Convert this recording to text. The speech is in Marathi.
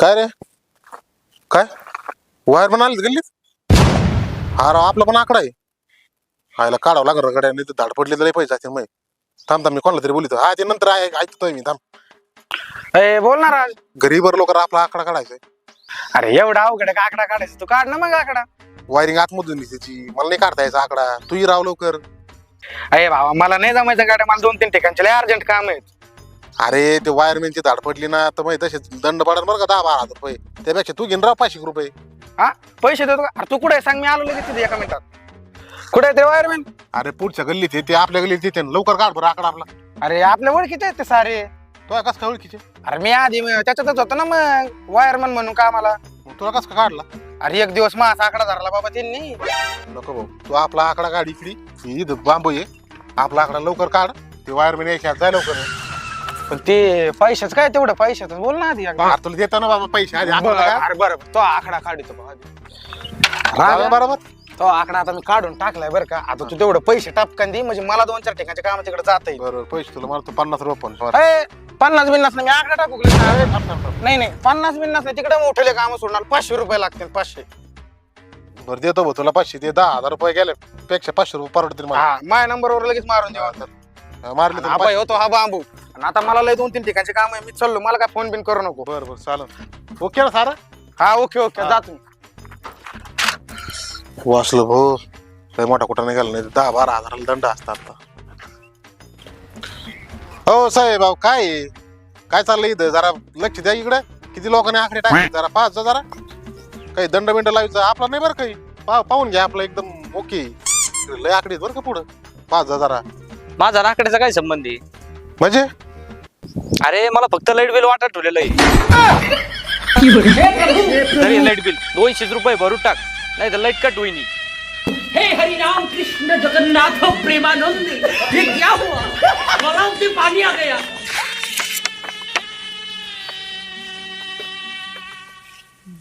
काय रे काय वायर पण आलीत गल्लीत. हा राव आपला पण आकडा आहे. हायला काढावं लागणार गड्या नाही तर धाड पडली तर लय पैसे जाते मग. थांब मी कोणाला तरी बोलितो. हा ते नंतर ऐकतोय मी. थांब ए बोल ना राज. गरीबर लोक आपला आकडा काढायचा. अरे एवढा अवघड आहे का आकडा काढायचा? तू काढ ना मग आकडा. वायरिंग आतमधून त्याची मला नाही काढता यायचा आकडा. तूही राव लवकर. अरे बाबा मला नाही जमायचं गाड्या. मला 2-3 ठिकाणचे लय अर्जंट काम आहेत. अरे ते वायरमॅनची धाड पडली ना तर मग तसेच दंड पडणार बरं का 10-12 हजार रुपये. त्यापेक्षा तू घेऊन राव 500 रुपये. हा पैसे देतो का? अरे तू कुठे सांग, मी आलो लगेच तिथे 1 मिनिटात. कुठे आहे ते वायरमॅन? अरे पुढच्या गल्लीत ते आपल्या गल्लीत येते लवकर काढ बरं आकडा आपला. अरे आपल्या ओळखीचे आहेत ते सारे. तुला कस काय ओळखीचे? अरे मी आधी त्याच्यातच होतो ना मग वायरमॅन म्हणून कामाला. तुला कस काय काढला? अरे एक दिवस माझा आकडा धरला बाबा त्यांनी. नको भाऊ तू आपला आकडा काढ इकडे. इथं बांबू ये. आपला आकडा लवकर काढ. ते वायरमॅन यायच्या जाय लवकर. पण ते पैशाच काय तेवढं पैशाच बोल ना आधी. तुला देतो ना बाबा पैसे आधी आकडा काढ. अरे बरं तो आकडा काढतो बरोबर. तो आकडा आता मी काढून टाकलाय बरं का. आता तू तेवढं पैसे टापकान दे म्हणजे मला 2-4 ठिकाणच्या कामा तिकडे जाता येईल. बरोबर पैसे तुला मला तू 50 रुपये पण 50-50 नाही, मी आकडा टाकू नाही 50-50 नाही. तिकडे मोठे काम सोडणार 500 रुपये लागतील. 500 बरं देतो भाऊ तुला 500. ते 10,000 रुपये गेले पेक्षा 500 रुपये परवडतील मला. हा माझ्या नंबरवर लगेच मारून देवा. मारले तर हा बाई होतो हा बांबू. आणि आता मला लय 2-3 ठिकाणचे काम आहे. मी चाललो. मला काय फोन बिन करू नको. बरं चालेल. ओके ना सारा. हा ओके जा तुम्ही. वाचलं भाऊ. काही मोठा कुठं निघाला नाही. 10-12 हजाराला दंड असतात आता. हो साहेब भाऊ काय चाललंय इथं? जरा लक्ष द्या इकडे. किती लोकांनी आकडे टाकले जरा पाच जरा. काही दंड बिंड लावायचं आपला नाही बरं. काही पाहून घ्या आपलं एकदम ओके. लय आकडे बरं का पुढं 5 जरा. माझा आकड्याचा काय संबंध आहे? म्हणजे अरे मला फक्त लाईट बिल वाटत ठेवलेलं आहे. लाईट बिल 200 रुपये भरून टाक, नाही तर लाईट कट होईनी. हे हरि राम कृष्ण जगन्नाथ प्रेमानंद, ये क्या हुआ? गलाव से पानी आ गया.